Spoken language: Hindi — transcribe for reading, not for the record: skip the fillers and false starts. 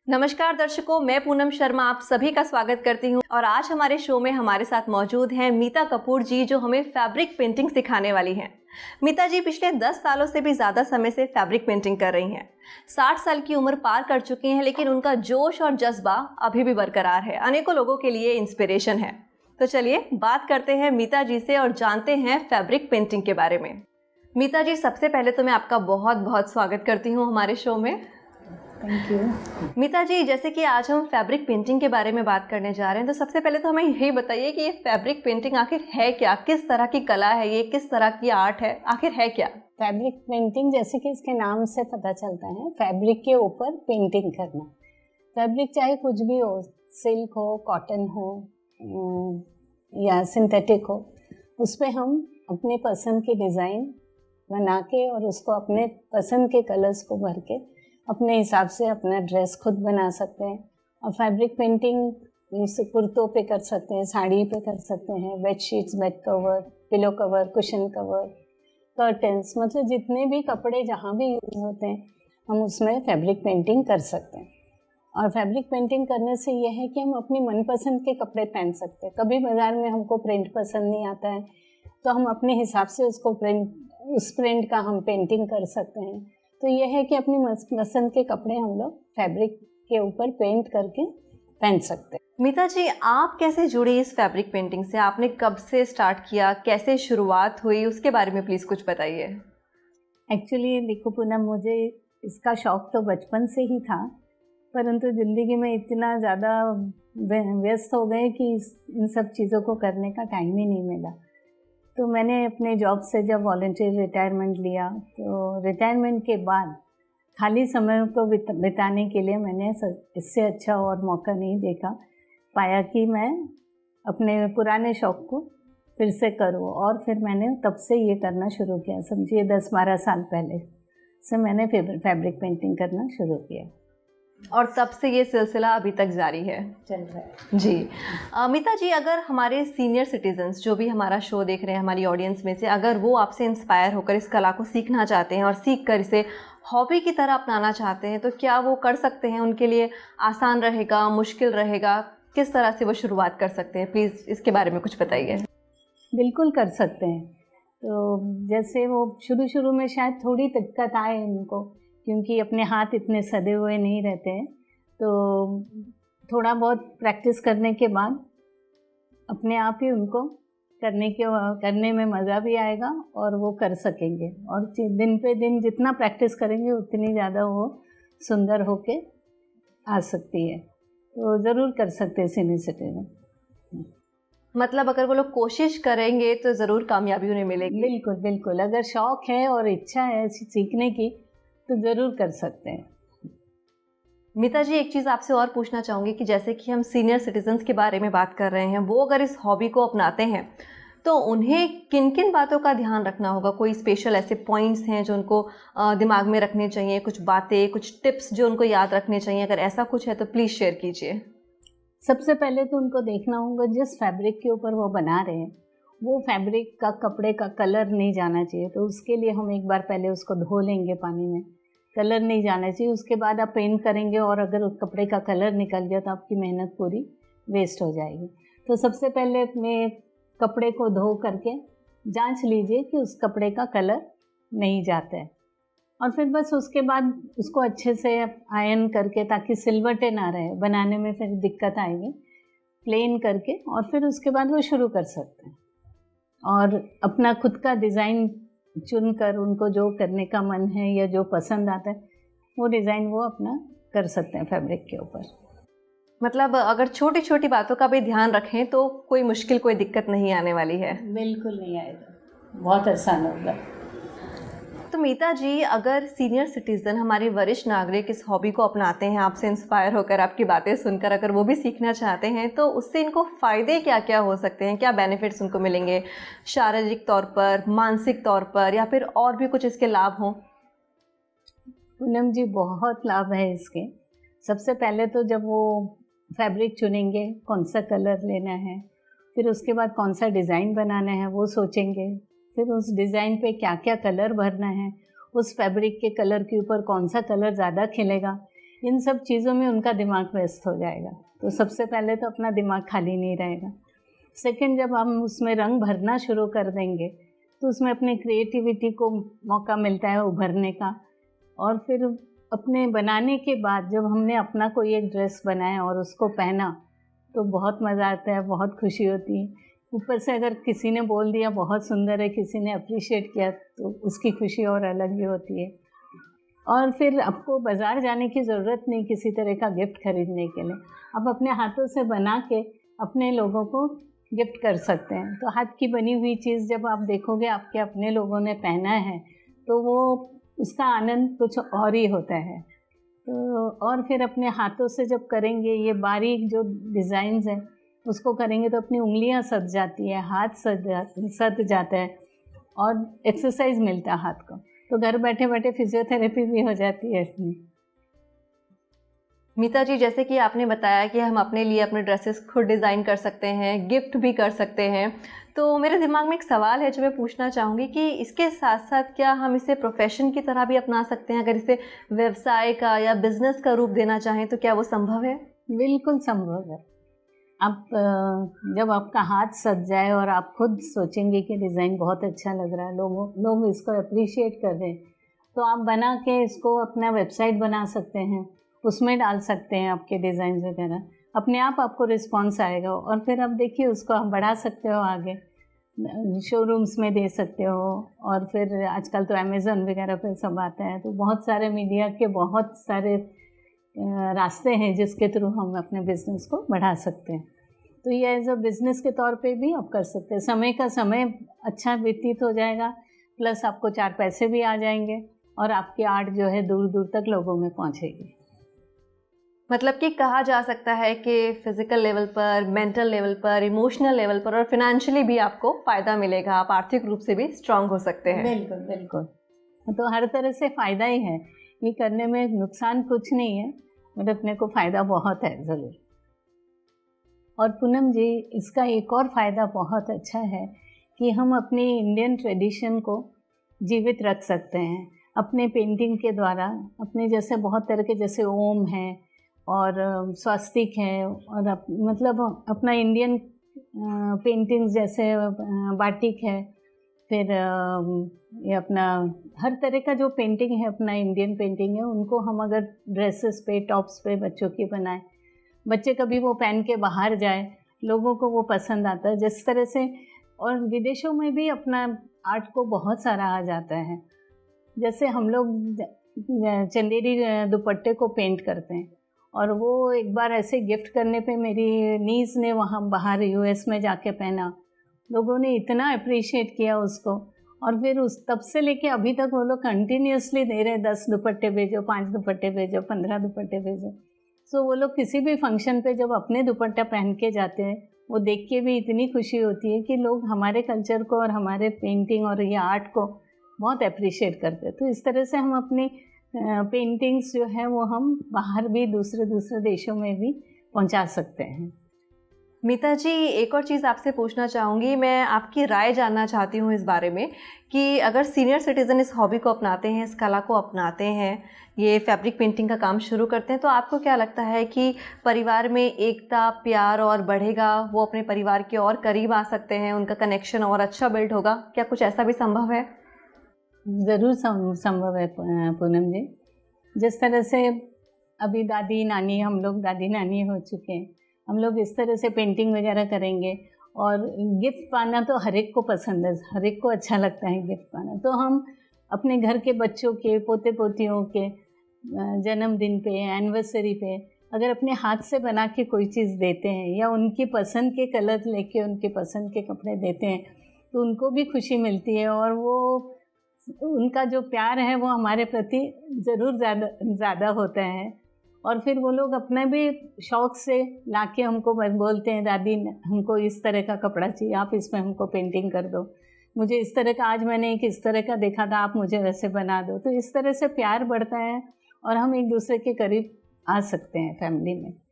नमस्कार दर्शकों, मैं पूनम शर्मा आप सभी का स्वागत करती हूं और आज हमारे शो में हमारे साथ मौजूद हैं मीता कपूर जी, जो हमें फैब्रिक पेंटिंग सिखाने वाली हैं। मीता जी पिछले 10 सालों से भी ज़्यादा समय से फैब्रिक पेंटिंग कर रही हैं। 60 साल की उम्र पार कर चुकी हैं, लेकिन उनका जोश और जज्बा अभी भी बरकरार है, अनेकों लोगों के लिए इंस्पिरेशन है। तो चलिए बात करते हैं मीता जी से और जानते हैं फैब्रिक पेंटिंग के बारे में। मीता जी, सबसे पहले तो मैं आपका बहुत बहुत स्वागत करती हूँ हमारे शो में। Thank you. मीता जी, जैसे कि आज हम फैब्रिक पेंटिंग के बारे में बात करने जा रहे हैं, तो सबसे पहले तो हमें यही बताइए कि ये फैब्रिक पेंटिंग आखिर है क्या, किस तरह की कला है ये, किस तरह की आर्ट है, आखिर है क्या? फैब्रिक पेंटिंग जैसे कि इसके नाम से पता चलता है, फैब्रिक के ऊपर पेंटिंग करना। फैब्रिक चाहे कुछ भी हो, सिल्क हो, कॉटन हो या सिंथेटिक हो, उस पर हम अपने पसंद की डिज़ाइन बना के और उसको अपने पसंद के कलर्स को भर के अपने हिसाब से अपना ड्रेस खुद बना सकते हैं। और फैब्रिक पेंटिंग कुर्तों पे कर सकते हैं, साड़ी पे कर सकते हैं, bedsheets, bed cover, pillow cover, cushion cover, curtains, मतलब जितने भी कपड़े जहाँ भी यूज होते हैं हम उसमें फैब्रिक पेंटिंग कर सकते हैं। और फैब्रिक पेंटिंग करने से यह है कि हम अपनी मनपसंद के कपड़े पहन सकते हैं। कभी बाज़ार में हमको प्रिंट पसंद नहीं आता है तो हम अपने हिसाब से उसको उस प्रिंट का हम पेंटिंग कर सकते हैं। तो यह है कि अपनी पसंद के कपड़े हम लोग फैब्रिक के ऊपर पेंट करके पहन सकते हैं। मीता जी, आप कैसे जुड़ी इस फैब्रिक पेंटिंग से? आपने कब से स्टार्ट किया, कैसे शुरुआत हुई, उसके बारे में प्लीज़ कुछ बताइए। एक्चुअली देखो पूनम, मुझे इसका शौक़ तो बचपन से ही था, परंतु ज़िंदगी में इतना ज़्यादा व्यस्त हो गए कि इन सब चीज़ों को करने का टाइम ही नहीं मिला। तो मैंने अपने जॉब से जब वॉलंटियर रिटायरमेंट लिया, तो रिटायरमेंट के बाद खाली समय को बिताने के लिए मैंने इससे अच्छा और मौका नहीं देखा पाया कि मैं अपने पुराने शौक़ को फिर से करूँ। और फिर मैंने तब से ये करना शुरू किया। समझिए 10-12 साल पहले से मैंने फैब्रिक पेंटिंग करना शुरू किया और तब से ये सिलसिला अभी तक जारी है, चल रहा है जी। मीता जी, अगर हमारे सीनियर सिटीजन्स जो भी हमारा शो देख रहे हैं, हमारी ऑडियंस में से अगर वो आपसे इंस्पायर होकर इस कला को सीखना चाहते हैं और सीख कर इसे हॉबी की तरह अपनाना चाहते हैं, तो क्या वो कर सकते हैं? उनके लिए आसान रहेगा, मुश्किल रहेगा? किस तरह से वो शुरुआत कर सकते हैं? प्लीज़ इसके बारे में कुछ बताइए। बिल्कुल कर सकते हैं। तो जैसे वो शुरू में शायद थोड़ी दिक्कत आए उनको, क्योंकि अपने हाथ इतने सदे हुए नहीं रहते हैं, तो थोड़ा बहुत प्रैक्टिस करने के बाद अपने आप ही उनको करने में मज़ा भी आएगा और वो कर सकेंगे। और दिन पे दिन जितना प्रैक्टिस करेंगे उतनी ज़्यादा वो सुंदर होके आ सकती है। तो ज़रूर कर सकते हैं सीनियर सिटीजन। मतलब अगर वो लोग कोशिश करेंगे तो ज़रूर कामयाबी उन्हें मिलेगी। बिल्कुल बिल्कुल, अगर शौक़ है और इच्छा है सीखने की तो ज़रूर कर सकते हैं। मीता जी, एक चीज़ आपसे और पूछना चाहूँगी कि जैसे कि हम सीनियर सिटीजन्स के बारे में बात कर रहे हैं, वो अगर इस हॉबी को अपनाते हैं तो उन्हें किन किन बातों का ध्यान रखना होगा? कोई स्पेशल ऐसे पॉइंट्स हैं जो उनको दिमाग में रखने चाहिए, कुछ बातें, कुछ टिप्स जो उनको याद रखने चाहिए? अगर ऐसा कुछ है तो प्लीज़ शेयर कीजिए। सबसे पहले तो उनको देखना होगा जिस फैब्रिक के ऊपर वो बना रहे हैं वो फैब्रिक का, कपड़े का कलर नहीं जाना चाहिए। तो उसके लिए हम एक बार पहले उसको धो लेंगे पानी में, कलर नहीं जाना चाहिए। उसके बाद आप पेंट करेंगे और अगर उस कपड़े का कलर निकल गया तो आपकी मेहनत पूरी वेस्ट हो जाएगी। तो सबसे पहले अपने कपड़े को धो करके जांच लीजिए कि उस कपड़े का कलर नहीं जाता है, और फिर बस उसके बाद उसको अच्छे से आयरन करके, ताकि सिलवटें ना रहे, बनाने में फिर दिक्कत आएगी, प्लेन करके, और फिर उसके बाद वो शुरू कर सकते हैं। और अपना खुद का डिज़ाइन चुन कर उनको जो करने का मन है या जो पसंद आता है वो डिज़ाइन वो अपना कर सकते हैं फैब्रिक के ऊपर। मतलब अगर छोटी छोटी बातों का भी ध्यान रखें तो कोई मुश्किल, कोई दिक्कत नहीं आने वाली है। बिल्कुल नहीं आएगा, बहुत आसान होगा। तो मीता जी, अगर सीनियर सिटीज़न, हमारे वरिष्ठ नागरिक इस हॉबी को अपनाते हैं, आपसे इंस्पायर होकर, आपकी बातें सुनकर अगर वो भी सीखना चाहते हैं, तो उससे इनको फ़ायदे क्या क्या हो सकते हैं? क्या बेनिफिट्स उनको मिलेंगे शारीरिक तौर पर, मानसिक तौर पर, या फिर और भी कुछ इसके लाभ हों? पूनम जी, बहुत लाभ है इसके। सबसे पहले तो जब वो फैब्रिक चुनेंगे, कौन सा कलर लेना है, फिर उसके बाद कौन सा डिज़ाइन बनाना है वो सोचेंगे, फिर उस डिज़ाइन पे क्या क्या कलर भरना है, उस फैब्रिक के कलर के ऊपर कौन सा कलर ज़्यादा खिलेगा, इन सब चीज़ों में उनका दिमाग व्यस्त हो जाएगा। तो सबसे पहले तो अपना दिमाग खाली नहीं रहेगा। सेकंड, जब हम उसमें रंग भरना शुरू कर देंगे तो उसमें अपनी क्रिएटिविटी को मौका मिलता है उभरने का। और फिर अपने बनाने के बाद जब हमने अपना कोई एक ड्रेस बनाया और उसको पहना तो बहुत मज़ा आता है, बहुत खुशी होती है। ऊपर से अगर किसी ने बोल दिया बहुत सुंदर है, किसी ने अप्रिशिएट किया, तो उसकी खुशी और अलग ही होती है। और फिर आपको बाज़ार जाने की ज़रूरत नहीं किसी तरह का गिफ्ट खरीदने के लिए। आप अपने हाथों से बना के अपने लोगों को गिफ्ट कर सकते हैं। तो हाथ की बनी हुई चीज़ जब आप देखोगे आपके अपने लोगों ने पहना है तो वो उसका आनंद कुछ और ही होता है। तो और फिर अपने हाथों से जब करेंगे ये बारीक जो डिज़ाइंस हैं उसको करेंगे तो अपनी उंगलियां सज जाती है, हाथ सज जाता है और एक्सरसाइज मिलता है हाथ को। तो घर बैठे बैठे फिजियोथेरेपी भी हो जाती है इसमें। मीता जी, जैसे कि आपने बताया कि हम अपने लिए अपने ड्रेसेस खुद डिज़ाइन कर सकते हैं, गिफ्ट भी कर सकते हैं, तो मेरे दिमाग में एक सवाल है जो मैं पूछना चाहूँगी कि इसके साथ साथ क्या हम इसे प्रोफेशन की तरह भी अपना सकते हैं? अगर इसे व्यवसाय का या बिजनेस का रूप देना चाहें तो क्या वो संभव है? बिल्कुल संभव है। आप जब आपका हाथ सज जाए और आप खुद सोचेंगे कि डिज़ाइन बहुत अच्छा लग रहा है, लोग इसको अप्रिशिएट कर रहे हैं, तो आप बना के इसको अपना वेबसाइट बना सकते हैं, उसमें डाल सकते हैं आपके डिज़ाइन वगैरह। अपने आप आपको रिस्पॉन्स आएगा और फिर आप देखिए उसको आप बढ़ा सकते हो आगे, शोरूम्स में दे सकते हो। और फिर आजकल तो अमेज़न वगैरह पे सब आता है, तो बहुत सारे मीडिया के बहुत सारे रास्ते हैं जिसके थ्रू हम अपने बिज़नेस को बढ़ा सकते हैं। तो ये एज अ बिज़नेस के तौर पे भी आप कर सकते हैं। समय का समय अच्छा व्यतीत हो जाएगा, प्लस आपको 4 पैसे भी आ जाएंगे और आपकी आर्ट जो है दूर दूर तक लोगों में पहुंचेगी। मतलब कि कहा जा सकता है कि फिजिकल लेवल पर, मेंटल लेवल पर, इमोशनल लेवल पर और फिनेंशियली भी आपको फ़ायदा मिलेगा, आप आर्थिक रूप से भी स्ट्रांग हो सकते हैं। बिल्कुल बिल्कुल। तो हर तरह से फ़ायदा ही है, ये करने में नुकसान कुछ नहीं है, मतलब अपने को फ़ायदा बहुत है ज़रूर। और पूनम जी, इसका एक और फ़ायदा बहुत अच्छा है कि हम अपनी इंडियन ट्रेडिशन को जीवित रख सकते हैं अपने पेंटिंग के द्वारा। अपने जैसे बहुत तरह के जैसे ओम है और स्वास्तिक है और मतलब अपना इंडियन पेंटिंग्स जैसे बाटिक है, फिर ये अपना हर तरह का जो पेंटिंग है अपना इंडियन पेंटिंग है, उनको हम अगर ड्रेसेस पे, टॉप्स पे बच्चों की बनाएं, बच्चे कभी वो पहन के बाहर जाए, लोगों को वो पसंद आता है जिस तरह से। और विदेशों में भी अपना आर्ट को बहुत सारा आ जाता है। जैसे हम लोग चंदेरी दुपट्टे को पेंट करते हैं और वो एक बार ऐसे गिफ्ट करने पे मेरी नीस ने वहाँ बाहर यूएस में जाके पहना, लोगों ने इतना अप्रिशिएट किया उसको। और फिर उस तब से लेके अभी तक वो लोग कंटिन्यूसली दे रहे, 10 दुपट्टे भेजो, 5 दुपट्टे भेजो, 15 दुपट्टे भेजो। सो वो लोग किसी भी फंक्शन पे जब अपने दुपट्टा पहन के जाते हैं, वो देख के भी इतनी खुशी होती है कि लोग हमारे कल्चर को और हमारे पेंटिंग और ये आर्ट को बहुत अप्रिशिएट करते हैं। तो इस तरह से हम अपनी पेंटिंग्स जो है वो हम बाहर भी दूसरे देशों में भी पहुंचा सकते हैं। मीता जी, एक और चीज़ आपसे पूछना चाहूँगी, मैं आपकी राय जानना चाहती हूँ इस बारे में कि अगर सीनियर सिटीज़न इस हॉबी को अपनाते हैं, इस कला को अपनाते हैं, ये फैब्रिक पेंटिंग का काम शुरू करते हैं, तो आपको क्या लगता है कि परिवार में एकता, प्यार और बढ़ेगा, वो अपने परिवार के और करीब आ सकते हैं, उनका कनेक्शन और अच्छा बिल्ड होगा? क्या कुछ ऐसा भी संभव है? ज़रूर संभव है पूनम जी। जिस तरह से अभी दादी नानी, हम लोग दादी नानी हो चुके हैं, हम लोग इस तरह से पेंटिंग वगैरह करेंगे और गिफ्ट पाना तो हर एक को पसंद है, हर एक को अच्छा लगता है गिफ्ट पाना। तो हम अपने घर के बच्चों के, पोते पोतियों के जन्मदिन पे, एनिवर्सरी पे अगर अपने हाथ से बना के कोई चीज़ देते हैं या उनकी पसंद के कलर लेके उनके पसंद के कपड़े देते हैं, तो उनको भी खुशी मिलती है और वो उनका जो प्यार है वो हमारे प्रति ज़रूर ज़्यादा होता है। और फिर वो लोग अपने भी शौक़ से लाके हमको बोलते हैं, दादी हमको इस तरह का कपड़ा चाहिए, आप इसमें हमको पेंटिंग कर दो, मुझे इस तरह का, आज मैंने एक इस तरह का देखा था, आप मुझे वैसे बना दो। तो इस तरह से प्यार बढ़ता है और हम एक दूसरे के करीब आ सकते हैं फैमिली में।